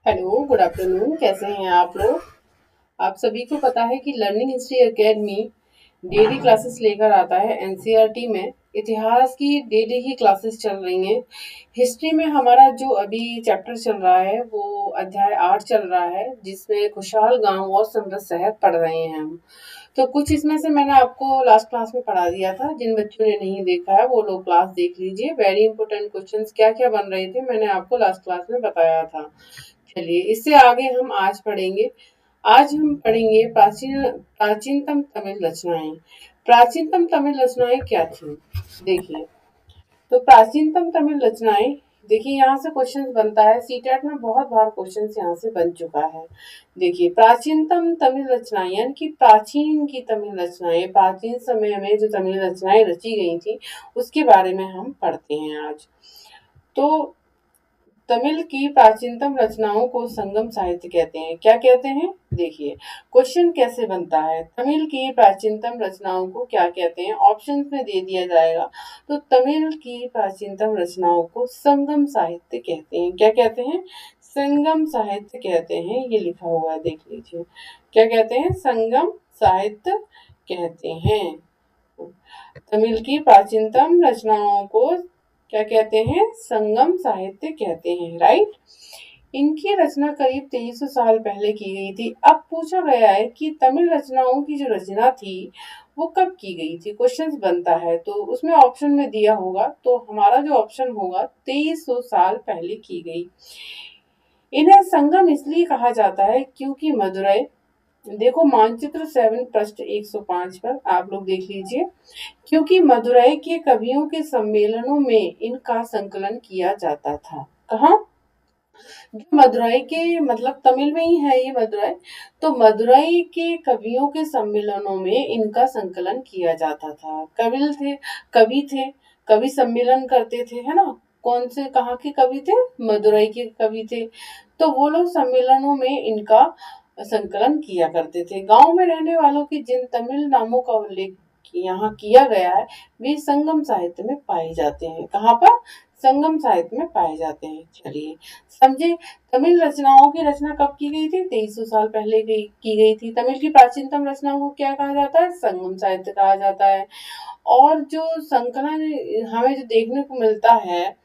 Hello, good afternoon. कैसे हैं आप लोग? आप सभी को पता है कि learning history academy daily classes लेकर आता है। एनसीईआरटी में इतिहास की डेली ही क्लासेस चल रही हैं। हिस्ट्री में हमारा जो अभी चैप्टर चल रहा है वो अध्याय 8 चल रहा है, जिसमें खुशहाल गांव और समृद्ध शहर पढ़ रहे हैं हम। तो कुछ इसमें से मैंने आपको लास्ट क्लास में पढ़ा दिया था। जिन बच्चों ने नहीं देखा है वो लोग क्लास देख लीजिए। वेरी इंपॉर्टेंट क्वेश्चंस क्या क्या बन रहे थे मैंने आपको लास्ट क्लास में बताया था। चलिए, इससे आगे हम आज पढ़ेंगे। आज हम पढ़ेंगे प्राचीनतम तमिल रचनाएं। प्राचीनतम तमिल रचनाएं क्या थी? देखिए, तो प्राचीनतम तमिल रचनाएं, देखिए यहाँ से क्वेश्चन बनता है। सीटेट में बहुत बार क्वेश्चन यहाँ से बन चुका है। देखिए, प्राचीनतम तमिल रचनाएं यानी कि प्राचीन की तमिल रचनाएं, प्राचीन समय में जो तमिल रचनाएं रची गई थी उसके बारे में हम पढ़ते हैं आज। तो तमिल की प्राचीनतम रचनाओं को संगम साहित्य कहते हैं। क्या कहते हैं? देखिए, क्वेश्चन कैसे बनता है। तमिल की प्राचीनतम रचनाओं को क्या कहते हैं? ऑप्शंस में दे दिया जाएगा। तो तमिल की प्राचीनतम रचनाओं को संगम साहित्य कहते हैं। क्या कहते हैं? संगम साहित्य कहते हैं। ये लिखा हुआ है, देख लीजिए। क्या कहते हैं? संगम साहित्य कहते हैं। तमिल की प्राचीनतम रचनाओं को क्या कहते हैं? संगम साहित्य कहते हैं। राइट। इनकी रचना करीब 2300 साल पहले की गई थी। अब पूछा गया है कि तमिल रचनाओं की जो रचना थी वो कब की गई थी। क्वेश्चन बनता है तो उसमें ऑप्शन में दिया होगा, तो हमारा जो ऑप्शन होगा 2300 साल पहले की गई। इन्हें संगम इसलिए कहा जाता है क्योंकि मदुरई, देखो मानचित्र 7 पृष्ठ 105 पर आप लोग देख लीजिए। क्योंकि मदुरई के कवियों के सम्मेलनों में इनका संकलन किया जाता था। कहाँ? जो मदुरई के, मतलब तमिल में ही है ये मदुरई। तो मदुरई के कवियों के सम्मेलनों में इनका संकलन किया जाता था। कवि थे, कवि सम्मेलन करते थे, है ना। कौन से, कहाँ के कवि थे? मदुरई के कवि थे। तो वो लोग सम्मेलनों में इनका संकलन किया करते थे। गांव में रहने वालों की जिन तमिल नामों का उल्लेख यहाँ किया गया है वे संगम साहित्य में पाए जाते हैं। कहाँ पर? संगम साहित्य में पाए जाते हैं। चलिए समझे। तमिल रचनाओं की रचना कब की गई थी? 2300 साल पहले की गई थी। तमिल की प्राचीनतम रचनाओं को क्या कहा जाता है? संगम साहित्य कहा जाता है। और जो संकलन हमें जो देखने को मिलता है,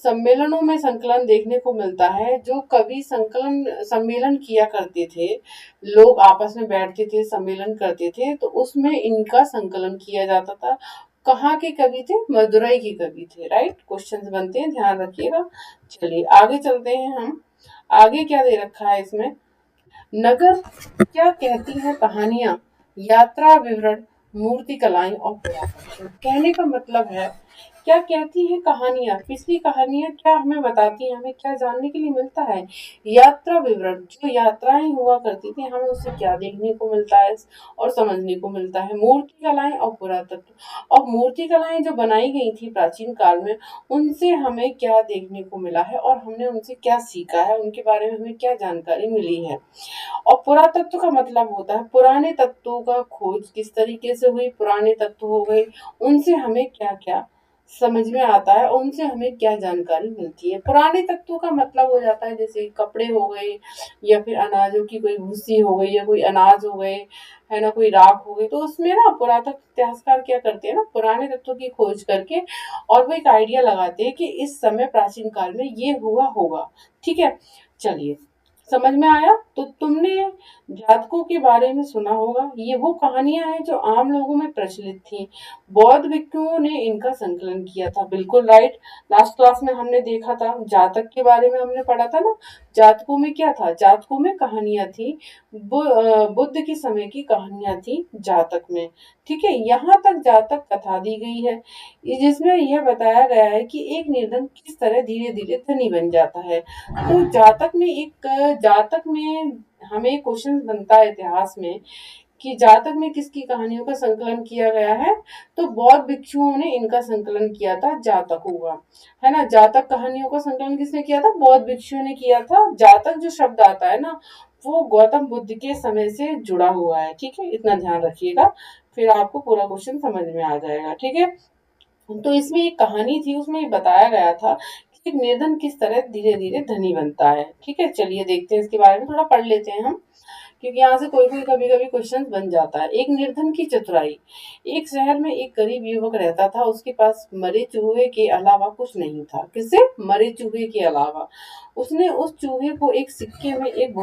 सम्मेलनों में संकलन देखने को मिलता है। जो कवि संकलन सम्मेलन किया करते थे, लोग आपस में बैठते थे, सम्मेलन करते थे, तो उसमें इनका संकलन किया जाता था। कहाँ के कवि थे? मदुरई के कवि थे। राइट। क्वेश्चंस बनते हैं, ध्यान रखिएगा। चलिए आगे चलते हैं हम। आगे क्या दे रखा है इसमें? नगर क्या कहती है कहानियां, यात्रा विवरण, मूर्ति कलाएं और पुरातत्व। कहने का मतलब है, क्या कहती हैं कहानियां, पिछली कहानियां क्या हमें बताती हैं, हमें क्या जानने के लिए मिलता है? यात्रा विवरण, जो यात्राएं हुआ करती थी हमें उससे क्या देखने को मिलता है और समझने को मिलता है। मूर्ति कलाएं और पुरातत्व, और मूर्ति कलाएं जो बनाई गई थी प्राचीन काल में उनसे हमें क्या देखने को मिला है और हमने उनसे क्या सीखा है, उनके बारे में हमें क्या जानकारी मिली है। और पुरातत्व का मतलब होता है पुराने तत्वों का खोज किस तरीके से हुई, पुराने तत्व हो गए, उनसे हमें क्या क्या समझ में आता है, उनसे हमें क्या जानकारी मिलती है। पुराने तत्वों का मतलब हो जाता है जैसे कपड़े हो गए, या फिर अनाजों की कोई भूसी हो गई, या कोई अनाज हो गए, है ना, कोई राख हो गई। तो उसमें ना पुरातत्व इतिहासकार क्या करते हैं ना, पुराने तत्वों की खोज करके और वो एक आइडिया लगाते हैं कि इस समय प्राचीन काल में ये हुआ होगा। ठीक है। चलिए, समझ में आया? तो तुमने जातकों के बारे में सुना होगा। ये वो कहानियां हैं जो आम लोगों में प्रचलित थी। बौद्ध भिक्षुओं ने इनका संकलन किया था। बिल्कुल राइट। लास्ट क्लास में हमने देखा था, जातक के बारे में हमने पढ़ा था ना। जातकों में क्या था? जातकों में कहानियां थी। बुद्ध के समय की कहानियां थी जातक में। ठीक है। यहाँ तक जातक कथा दी गई है, जिसमें यह बताया गया है कि एक निर्धन किस तरह धीरे धीरे धनी बन जाता है। तो जातक में हमें क्वेश्चन बनता है इतिहास में कि जातक में किसकी कहानियों का संकलन किया गया है। तो बौद्ध भिक्षुओं ने इनका संकलन किया था, जातकों का, है ना। जातक कहानियों का संकलन किसने किया था? बौद्ध भिक्षुओं ने किया था। जातक जो शब्द आता है ना, वो गौतम बुद्ध के समय से जुड़ा हुआ है। ठीक है, इतना ध्यान रखिएगा, फिर आपको पूरा क्वेश्चन समझ में आ जाएगा। ठीक है। तो इसमें एक कहानी थी, उसमें बताया गया था कि एक निर्धन किस तरह धीरे धीरे धनी बनता है। ठीक है, चलिए देखते हैं, इसके बारे में थोड़ा पढ़ लेते हैं हम, क्योंकि यहाँ से कोई कोई कभी कभी क्वेश्चन बन जाता है। एक निर्धन की चतुराई। एक शहर में एक गरीब युवक रहता था, उसके पास मरे चूहे के अलावा कुछ नहीं था। किससे? मरे चूहे के अलावा। उसने उस चूहे को एक सिक्के में एक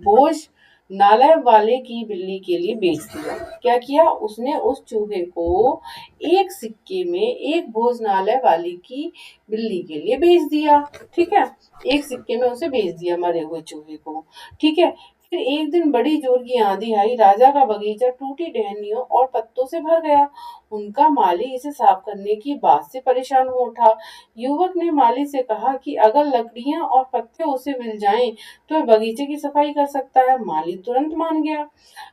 भोज नालय वाले की बिल्ली के लिए बेच दिया। क्या किया उसने? उस चूहे को एक सिक्के में एक भोजनालय वाले की बिल्ली के लिए बेच दिया। ठीक है, एक सिक्के में उसे बेच दिया मरे हुए चूहे को। ठीक है, फिर एक दिन बड़ी जोर की आंधी आई, राजा का बगीचा टूटी टहनियों और पत्तों से भर गया। उनका माली इसे साफ करने की बात से परेशान हो उठा। युवक ने माली से कहा कि अगर लकड़ियां और पत्ते उसे मिल जाएं तो वह बगीचे की सफाई कर सकता है। माली तुरंत मान गया।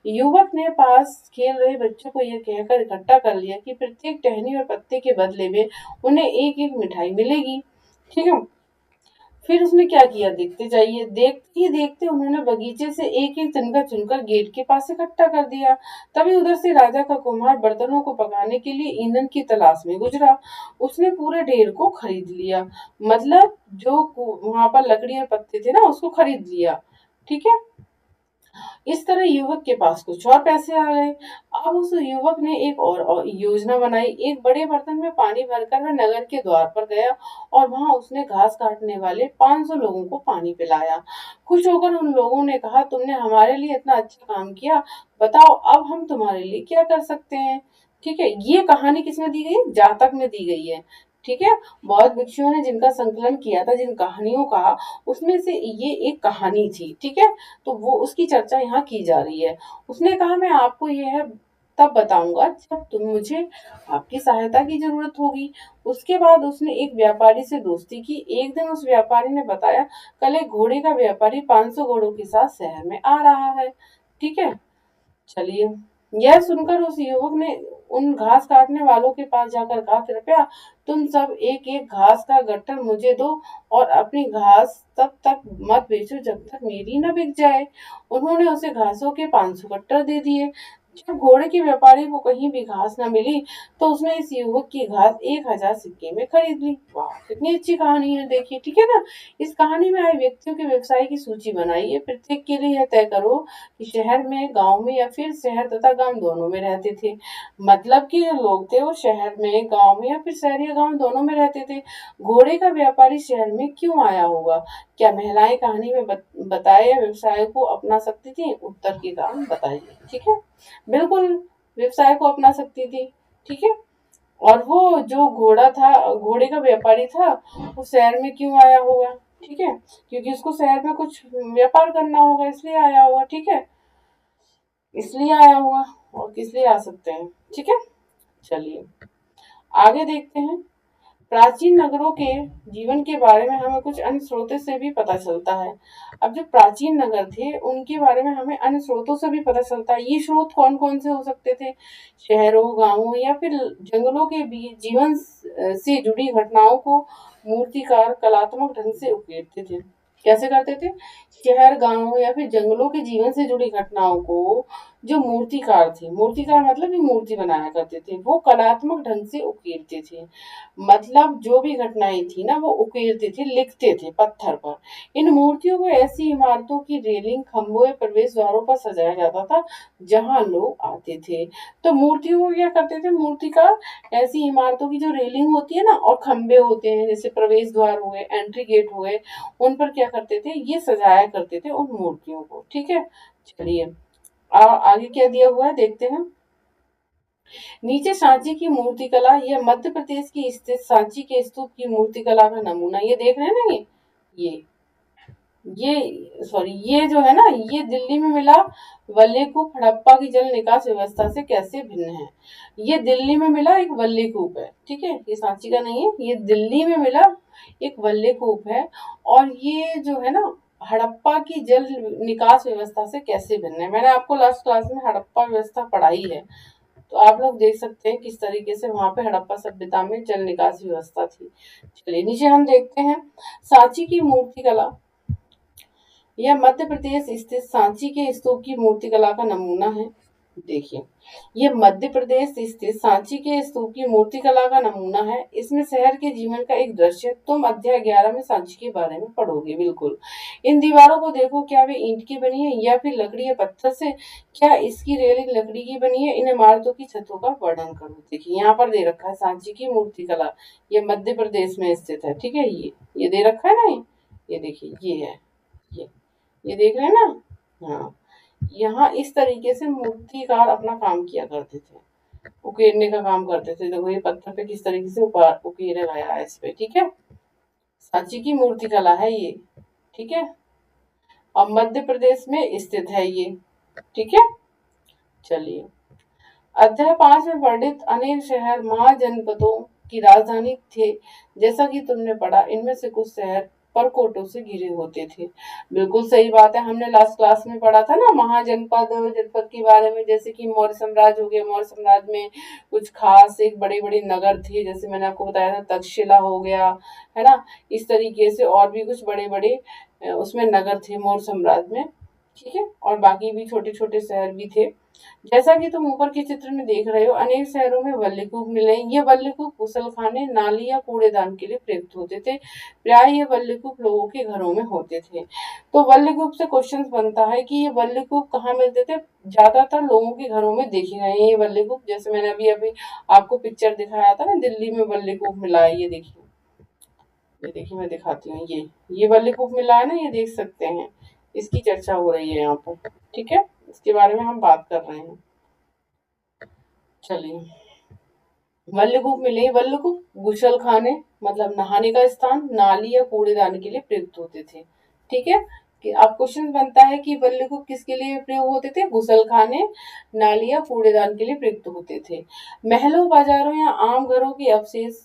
युवक ने पास खेल रहे बच्चों को यह कहकर इकट्ठा कर लिया कि प्रत्येक टहनी और पत्ते के बदले में उन्हें एक एक मिठाई मिलेगी। ठीक है, फिर उसने क्या किया, देखते जाइए। देखते ही देखते उन्होंने बगीचे से एक एक तिनका चुनकर गेट के पास इकट्ठा कर दिया। तभी उधर से राजा का कुम्हार बर्तनों को पकाने के लिए ईंधन की तलाश में गुजरा। उसने पूरे ढेर को खरीद लिया, मतलब जो वहां पर लकड़ी और पत्ते थे ना, उसको खरीद लिया। ठीक है, इस तरह युवक के पास कुछ और पैसे आ गए। अब उस युवक ने एक और योजना बनाई। एक बड़े बर्तन में पानी भरकर वह नगर के द्वार पर गया और वहां उसने घास काटने वाले 500 लोगों को पानी पिलाया। खुश होकर उन लोगों ने कहा, तुमने हमारे लिए इतना अच्छा काम किया, बताओ अब हम तुम्हारे लिए क्या कर सकते हैं। ठीक है, ये कहानी किसमें दी गई है? जातक में दी गई है। ठीक है, बौद्ध भिक्षुओं ने जिनका संकलन किया था, जिन कहानियों का, उसमें से ये एक कहानी थी। ठीक है, तो वो उसकी चर्चा यहाँ की जा रही है। उसने कहा, मैं आपको यह तब बताऊंगा जब तुम मुझे आपकी सहायता की जरूरत होगी। उसके बाद उसने एक व्यापारी से दोस्ती की। एक दिन उस व्यापारी ने बताया, कल एक घोड़े का व्यापारी 500 घोड़ों के साथ शहर में आ रहा है। ठीक है, चलिए, यह सुनकर उस युवक ने उन घास काटने वालों के पास जाकर कहा, कृपया तुम सब एक एक घास का गट्ठर मुझे दो और अपनी घास तब तक मत बेचो जब तक मेरी न बिक जाए। उन्होंने उसे घासों के 500 गट्ठर दे दिए। जब घोड़े के व्यापारी को कहीं भी घास न मिली तो उसने इस युवक की घास 1000 सिक्के में खरीद ली। वाह, कितनी अच्छी कहानी है, देखिए। ठीक है ना, इस कहानी में आए व्यक्तियों के व्यवसाय की सूची बनाइए। प्रत्येक के लिए यह तय करो कि शहर में, गांव में या फिर शहर तथा गांव दोनों में रहते थे। मतलब कि जो लोग थे वो शहर में, गांव में या फिर शहर या गांव दोनों में रहते थे। घोड़े का व्यापारी शहर में क्यों आया होगा? क्या महिलाएं कहानी में बताए या व्यवसाय को अपना सकती थी? उत्तर के कारण बताइए। ठीक है, बिल्कुल व्यवसाय को अपना सकती थी। ठीक है, और वो जो घोड़ा था, घोड़े का व्यापारी था, वो शहर में क्यों आया होगा? ठीक है, क्योंकि उसको शहर में कुछ व्यापार करना होगा, इसलिए आया होगा। ठीक है, इसलिए आया होगा, और किस लिए आ सकते हैं। ठीक है, चलिए आगे देखते हैं। प्राचीन नगरों के जीवन के बारे में हमें कुछ अन्य स्रोतों से भी पता चलता है। अब जो प्राचीन नगर थे उनके बारे में हमें अन्य स्रोतों से भी पता चलता है। ये स्रोत कौन कौन से हो सकते थे? शहरों, गांवों या फिर जंगलों के बीच जीवन से जुड़ी घटनाओं को मूर्तिकार कलात्मक ढंग से उकेरते थे। कैसे करते थे? शहर, गांव या फिर जंगलों के जीवन से जुड़ी घटनाओं को जो मूर्तिकार थे, मूर्तिकार मतलब जो मूर्ति बनाया करते थे, वो कलात्मक ढंग से उकेरते थे। मतलब जो भी घटनाएं थी ना, वो उकेरते थे, लिखते थे पत्थर पर। इन मूर्तियों को ऐसी इमारतों की रेलिंग, खंभों या प्रवेश द्वारों पर सजाया जाता था जहां लोग आते थे। तो मूर्तियों को क्या करते थे मूर्तिकार? ऐसी इमारतों की जो रेलिंग होती है ना और खंभे होते हैं, जैसे प्रवेश द्वार हुए, एंट्री गेट हुए, उन पर क्या करते थे? ये सजाया करते थे उन मूर्तियों को। ठीक है, चलिए आगे क्या दिया हुआ है देखते हैं। नीचे सांची की मूर्तिकला, यह मध्य प्रदेश की स्थित सांची के स्तूप की मूर्तिकला का नमूना। ये देख रहे हैं ना, ये ये जो है ना, ये दिल्ली में मिला वल्लीकूप हड़प्पा की जल निकास व्यवस्था से कैसे भिन्न है। ये दिल्ली में मिला एक वल्लीकूप है। ठीक है, ये सांची का नहीं है, ये दिल्ली में मिला एक वल्लीकूप है। और ये जो है ना, हड़प्पा की जल निकास व्यवस्था से कैसे भिन्न है। मैंने आपको लास्ट क्लास में हड़प्पा व्यवस्था पढ़ाई है, तो आप लोग देख सकते हैं किस तरीके से वहां पे हड़प्पा सभ्यता में जल निकास व्यवस्था थी। चलिए नीचे हम देखते हैं सांची की मूर्तिकला। यह मध्य प्रदेश स्थित सांची के स्तूप की मूर्तिकला का नमूना है। देखिए, ये मध्य प्रदेश स्थित सांची के स्तूप की मूर्तिकला का नमूना है। इसमें शहर के जीवन का एक दृश्य। तुम अध्याय 11 में सांची के बारे में पढ़ोगे। बिल्कुल। इन दीवारों को देखो, क्या वे ईंट की बनी है या फिर लकड़ी या पत्थर से? क्या इसकी रेलिंग लकड़ी की बनी है? इन इमारतों की छतों का वर्णन करो। देखिए, यहाँ पर दे रखा है सांची की मूर्तिकला। ये मध्य प्रदेश में स्थित है। ठीक है, ये दे रखा है ना। ये देखिए, ये है। ये ये देख रहे हैं ना। हाँ, यहाँ इस तरीके से मूर्तिकार अपना काम किया करते थे, उकेरने का काम करते थे। देखो, ये पत्थर पे किस तरीके से उकेरा गया है इस पे। ठीक है, सांची की मूर्ति कला है ये। ठीक है, और मध्य प्रदेश में स्थित है ये। ठीक है, चलिए। अध्याय 5 में वर्णित अनेक शहर महाजनपदों की राजधानी थे। जैसा कि तुमने पढ़ा, इनमें से कुछ शहर परकोटों से घिरे होते थे। बिल्कुल सही बात है, हमने लास्ट क्लास में पढ़ा था ना महाजनपद जनपद के बारे में। जैसे कि मौर्य साम्राज्य हो गया, मौर्य साम्राज्य में कुछ खास एक बड़े बड़े नगर थे, जैसे मैंने आपको बताया था तक्षशिला हो गया, है ना। इस तरीके से और भी कुछ बड़े बड़े उसमें नगर थे मौर्य साम्राज्य में। ठीक है, और बाकी भी छोटे छोटे शहर भी थे। जैसा कि तुम ऊपर के चित्र में देख रहे हो, अनेक शहरों में वल्लीकूप मिले। ये वल्लीकूप गुसलखाने, नाली या कूड़ेदान के लिए प्रयुक्त होते थे। प्राय ये वल्लीकूप लोगों के घरों में होते थे। तो वल्लीकूप से क्वेश्चन बनता है कि ये वल्लीकूप कहाँ मिलते थे? ज्यादातर लोगों के घरों में देखे गए हैं ये वल्लीकूप। जैसे मैंने अभी अभी आपको पिक्चर दिखाया था ना, दिल्ली में वल्लीकूप मिला है। ये देखिए मैं दिखाती हूँ। ये वल्लीकूप मिला है ना, ये देख सकते हैं। इसकी चर्चा हो रही है यहाँ पर। ठीक है, इसके बारे में हम बात कर रहे हैं। चलिए, वल्लकूप मिले। वल्लकूप गुसलखाने मतलब नहाने का स्थान, नाली या कूड़ेदान के लिए प्रयुक्त होते थे। ठीक है, कि अब क्वेश्चन बनता है कि वल्लकूप किसके लिए प्रयोग होते थे? गुसलखाने, नाली या कूड़ेदान के लिए प्रयुक्त होते थे। महलों, बाजारों या आम घरों के अवशेष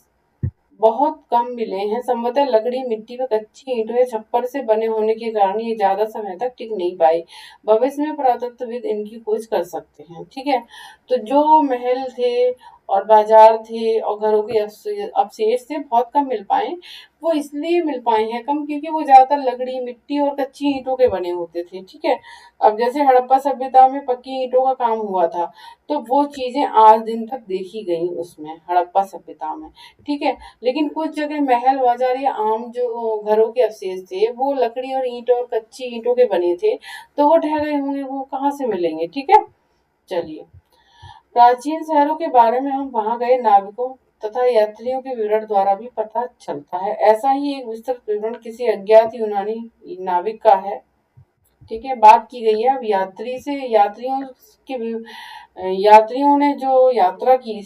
बहुत कम मिले हैं। संभवतः लकड़ी, मिट्टी व कच्ची ईंटों या छप्पर से बने होने के कारण ये ज्यादा समय तक टिक नहीं पाई। भविष्य में पुरातत्वविद इनकी खोज कर सकते हैं। ठीक है, तो जो महल थे और बाजार थे और घरों के अवशेष थे, बहुत कम मिल पाए। वो इसलिए मिल पाए हैं कम क्योंकि वो ज्यादातर लकड़ी, मिट्टी और कच्ची ईंटों के बने होते थे। ठीक है, अब जैसे हड़प्पा सभ्यता में पक्की ईंटों का काम हुआ था, तो वो चीजें आज दिन तक देखी गई उसमें, हड़प्पा सभ्यता में। ठीक है, लेकिन कुछ जगह महल, बाजार या आम जो घरों के अवशेष थे, वो लकड़ी और ईंट और कच्ची ईंटों के बने थे। तो वो ढह गए होंगे, वो कहाँ से मिलेंगे? ठीक है, चलिए। प्राचीन शहरों के बारे में हम वहां गए नाविकों तथा यात्रियों के विवरण द्वारा भी पता चलता है। ऐसा ही एक विस्तृत विवरण किसी अज्ञात यूनानी नाविक का है। ठीक है, बात की गई है अब यात्री से। यात्रियों ने जो यात्रा की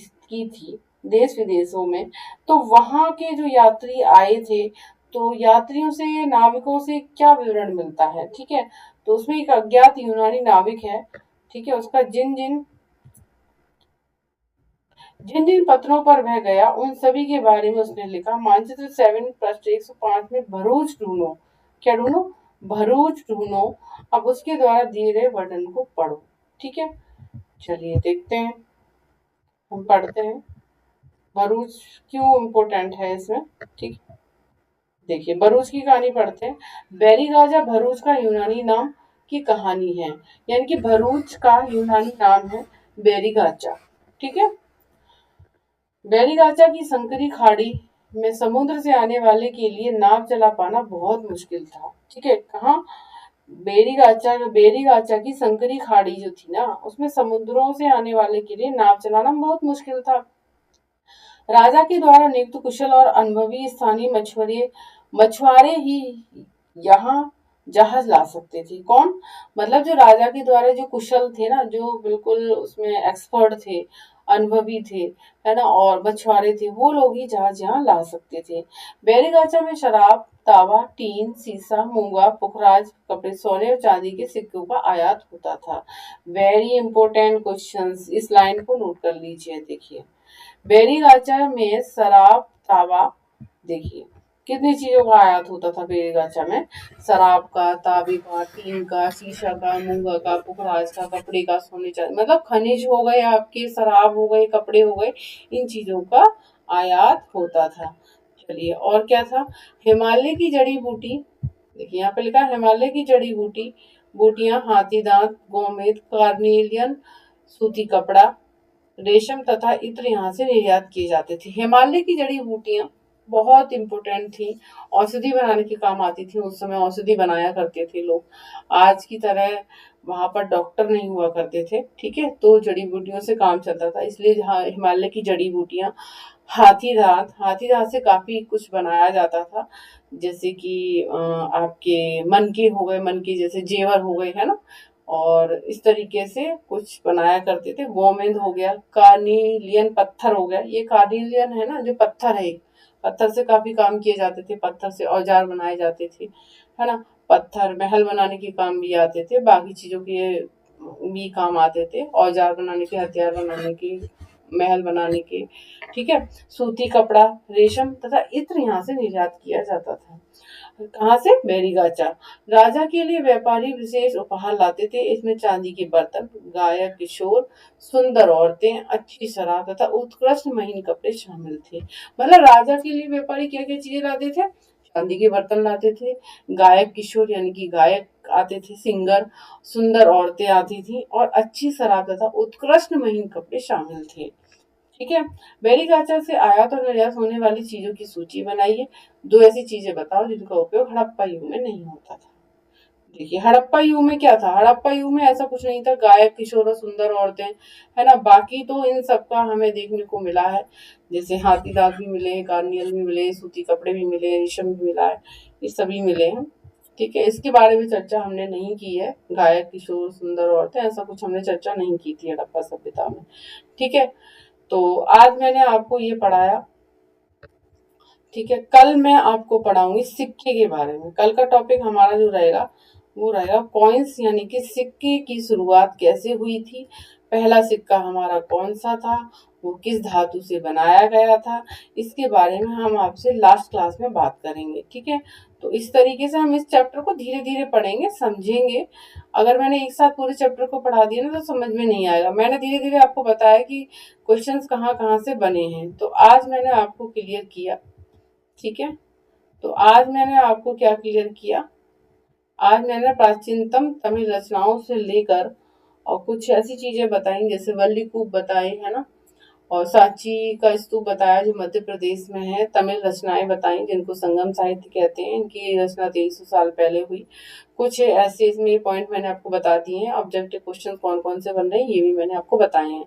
थी देश विदेशों में, तो वहां के जो यात्री आए थे, तो यात्रियों से, नाविकों से क्या विवरण मिलता है? ठीक है, तो उसमें एक अज्ञात यूनानी नाविक है। ठीक है, उसका जिन जिन पत्रों पर वह गया, उन सभी के बारे में उसने लिखा। मानचित्र 7 पृष्ठ 105 में भरूच ढूंढो। क्या ढूंढो? भरूच ढूंढो। अब उसके द्वारा दिए गए वर्णन को पढ़ो। ठीक है, चलिए देखते हैं, हम पढ़ते हैं भरूच क्यों इम्पोर्टेंट है इसमें। ठीक, देखिए भरूच की कहानी पढ़ते हैं। बैरीगाजा भरूच का यूनानी नाम की कहानी है, यानी कि भरूच का यूनानी नाम है बैरीगाचा। ठीक है, बैरीगाचा की संकरी खाड़ी में समुद्र से आने वाले के लिए नाव चला पाना बहुत मुश्किल था। ठीक है, कहाँ? बेरीगाचा की संकरी खाड़ी जो थी ना, उसमें समुद्रों से आने वाले के लिए नाव चलाना बहुत मुश्किल था। राजा के द्वारा नियुक्त कुशल और अनुभवी स्थानीय मछुआरे ही यहाँ जहाज ला सकते थे। कौन? मतलब जो राजा के द्वारा जो कुशल थे ना, जो बिल्कुल उसमें एक्सपर्ट थे, अनुभवी थे, है ना, और मछुआरे थे, वो लोग ही जहाज यहाँ ला सकते थे। बैरीगाचा में शराब, तांबा, टीन, सीसा, मूंगा, पुखराज, कपड़े, सोने और चांदी के सिक्कों का आयात होता था। वेरी इंपॉर्टेंट क्वेश्चंस, इस लाइन को नोट कर लीजिए। देखिए, बेरीगाचा में शराब, तांबा, देखिए कितनी चीजों का आयात होता था बेरीगाचा में। शराब का, तांबे का, टीन का, शीशा का, मूंगा का, पुखराज का, कपड़े का, सोने चांदी, मतलब खनिज हो गए आपके, शराब हो गए, कपड़े हो गए, इन चीजों का आयात होता था। चलिए, और क्या था? हिमालय की जड़ी बूटी। देखिए यहाँ पे लिखा है हिमालय की जड़ी बूटी बूटियां, हाथी दांत, गोमेद, कार्निलियन, सूती कपड़ा, रेशम तथा इत्र यहाँ से निर्यात किए जाते थे। हिमालय की जड़ी बूटियां बहुत इंपॉर्टेंट थी, औषधि बनाने के काम आती थी। उस समय औषधि बनाया करते थे लोग, आज की तरह वहां पर डॉक्टर नहीं हुआ करते थे, ठीक है। तो जड़ी बूटियों से काम चलता था, इसलिए हिमालय की जड़ी बूटियां, हाथी दांत से काफी कुछ बनाया जाता था, जैसे कि आपके मन के हो गए, मन के जैसे जेवर हो गए, है ना। और इस तरीके से कुछ बनाया करते थे। गोमेंद हो गया, कार्निलियन पत्थर हो गया, ये कार्निलियन है ना जो पत्थर है, पत्थर से काफी काम किए जाते थे, पत्थर से औजार बनाए जाते थे, है ना। पत्थर महल बनाने के काम भी आते थे, बाकी चीजों के भी काम आते थे, औजार बनाने के, हथियार बनाने के, महल बनाने के, ठीक है। सूती कपड़ा, रेशम तथा इत्र यहाँ से निर्यात किया जाता था। कहाँ से? बैरीगाचा। राजा के लिए व्यापारी विशेष उपहार लाते थे, इसमें चांदी के बर्तन, गायक किशोर, सुंदर औरतें, अच्छी शराब तथा उत्कृष्ट महीन कपड़े शामिल थे। मतलब राजा के लिए व्यापारी क्या क्या चीजें लाते थे? चांदी के बर्तन लाते थे, गायक किशोर यानी कि गायक आते थे, सिंगर, सुंदर औरतें आती थी, और अच्छी शराब तथा उत्कृष्ट महीन कपड़े शामिल थे, ठीक है। बैरीगाचा से आयात और निर्यात होने वाली चीजों की सूची बनाइए। दो ऐसी चीजें बताओ जिनका उपयोग हड़प्पा युग में नहीं होता था। देखिए हड़प्पा युग में क्या था, हड़प्पा युग में ऐसा कुछ नहीं था, गायक किशोर और सुंदर औरतें, है ना। बाकी तो इन सब का हमें देखने को मिला है, जैसे हाथी दांत भी मिले, कार्नियल भी मिले, सूती कपड़े भी मिले, रेशम भी मिला है, ये सभी मिले हैं, ठीक है। इसके बारे में चर्चा हमने नहीं की है, गायक किशोर सुंदर औरतें, ऐसा कुछ हमने चर्चा नहीं की थी हड़प्पा सभ्यता में, ठीक है। तो आज मैंने आपको ये पढ़ाया, ठीक है। कल मैं आपको पढ़ाऊंगी सिक्के के बारे में। कल का टॉपिक हमारा जो रहेगा वो रहेगा कॉइन्स, यानी कि सिक्के की शुरुआत कैसे हुई थी, पहला सिक्का हमारा कौन सा था, वो किस धातु से बनाया गया था, इसके बारे में हम आपसे लास्ट क्लास में बात करेंगे, ठीक है। तो इस तरीके से हम इस चैप्टर को धीरे धीरे पढ़ेंगे, समझेंगे। अगर मैंने एक साथ पूरे चैप्टर को पढ़ा दिया ना तो समझ में नहीं आएगा। मैंने धीरे धीरे आपको बताया कि क्वेश्चंस कहाँ कहाँ से बने हैं, तो आज मैंने आपको क्लियर किया, ठीक है। तो आज मैंने आपको क्या क्लियर किया, आज मैंने प्राचीनतम तमिल रचनाओं से लेकर और कुछ ऐसी चीजें बताई जैसे वल्लीकूप बताए, है ना, और सांची का स्तूप बताया जो मध्य प्रदेश में है, तमिल रचनाएं बताई जिनको संगम साहित्य कहते हैं, इनकी रचना 2300 साल पहले हुई। कुछ ऐसे इसमें पॉइंट मैंने आपको बता दिए हैं। ऑब्जेक्टिव क्वेश्चन कौन कौन से बन रहे हैं ये भी मैंने आपको बताए हैं।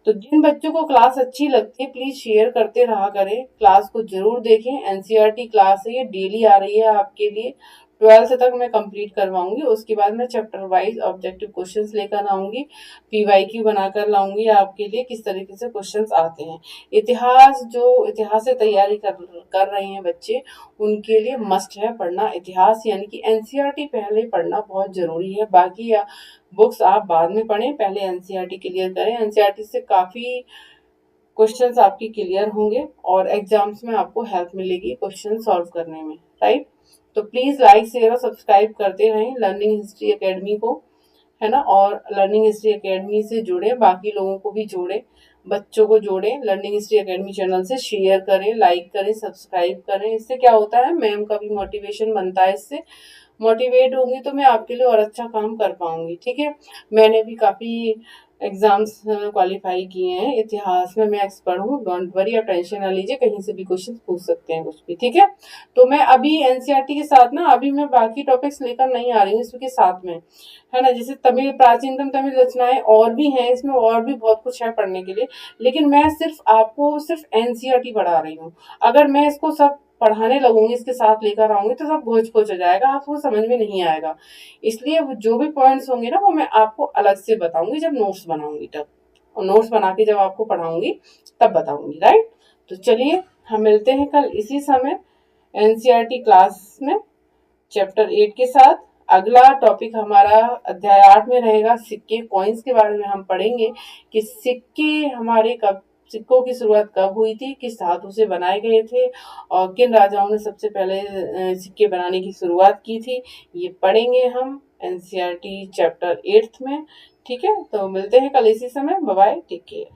तो जिन बच्चों को क्लास अच्छी लगती है प्लीज शेयर करते रहा करें, क्लास को जरूर देखें। एनसीईआरटी क्लास है, ये डेली आ रही है आपके लिए, 12th तक मैं कंप्लीट करवाऊंगी, उसके बाद मैं चैप्टर वाइज ऑब्जेक्टिव क्वेश्चंस लेकर आऊंगी, पीवाईक्यू बनाकर लाऊंगी आपके लिए, किस तरीके से क्वेश्चंस आते हैं। इतिहास, जो इतिहास से तैयारी कर रहे हैं बच्चे, उनके लिए मस्ट है पढ़ना इतिहास, यानी कि एनसीईआरटी पहले पढ़ना बहुत जरूरी है। बाकी बुक्स आप बाद में पढ़ें, पहले एनसीईआरटी क्लियर करें। एनसीईआरटी से काफी क्वेश्चंस आपकी क्लियर होंगे और एग्जाम्स में आपको हेल्प मिलेगी क्वेश्चन सॉल्व करने में, राइट। तो प्लीज लाइक शेयर और सब्सक्राइब करते रहें लर्निंग हिस्ट्री एकेडमी को, है ना। और लर्निंग हिस्ट्री एकेडमी से जुड़े, बाकी लोगों को भी जोड़े, बच्चों को जोड़े, लर्निंग हिस्ट्री एकेडमी चैनल से शेयर करें, लाइक करें, सब्सक्राइब करें। इससे क्या होता है, मैम का भी मोटिवेशन बनता है, इससे मोटिवेट होंगी तो मैं आपके लिए और अच्छा काम कर पाऊंगी, ठीक है। मैंने भी काफी एग्जाम्स क्वालिफाई किए हैं, इतिहास में मैं एक्सपर्ट हूँ, डोंट वरी, आप टेंशन ना लीजिए, कहीं से भी क्वेश्चन पूछ सकते हैं कुछ भी, ठीक है। तो मैं अभी एनसीईआरटी के साथ ना, अभी मैं बाकी टॉपिक्स लेकर नहीं आ रही हूँ इसके साथ में, है ना। जैसे तमिल, प्राचीनतम तमिल रचनाएं और भी हैं इसमें, और भी बहुत कुछ है पढ़ने के लिए, लेकिन मैं सिर्फ आपको सिर्फ एनसीईआरटी पढ़ा रही हूँ। अगर मैं इसको सब पढ़ाने लगूंगी, इसके साथ लेकर आऊंगी तो सब घोच पोच हो जाएगा, आपको समझ में नहीं आएगा। इसलिए जो भी पॉइंट्स होंगे ना वो मैं आपको अलग से बताऊंगी जब नोट्स बनाऊंगी तब, और नोट्स बना के जब आपको पढ़ाऊंगी तब बताऊंगी, राइट। तो चलिए हम मिलते हैं कल इसी समय एनसीईआरटी क्लास में चैप्टर 8 के साथ। अगला टॉपिक हमारा अध्याय 8 में रहेगा, सिक्के, कॉइन्स के बारे में हम पढ़ेंगे कि सिक्के हमारे कब, सिक्कों की शुरुआत कब हुई थी, किस धातु से बनाए गए थे, और किन राजाओं ने सबसे पहले सिक्के बनाने की शुरुआत की थी, ये पढ़ेंगे हम एनसीईआरटी चैप्टर 8 में, ठीक है। तो मिलते हैं कल इसी समय, बाय बाय, टेक केयर।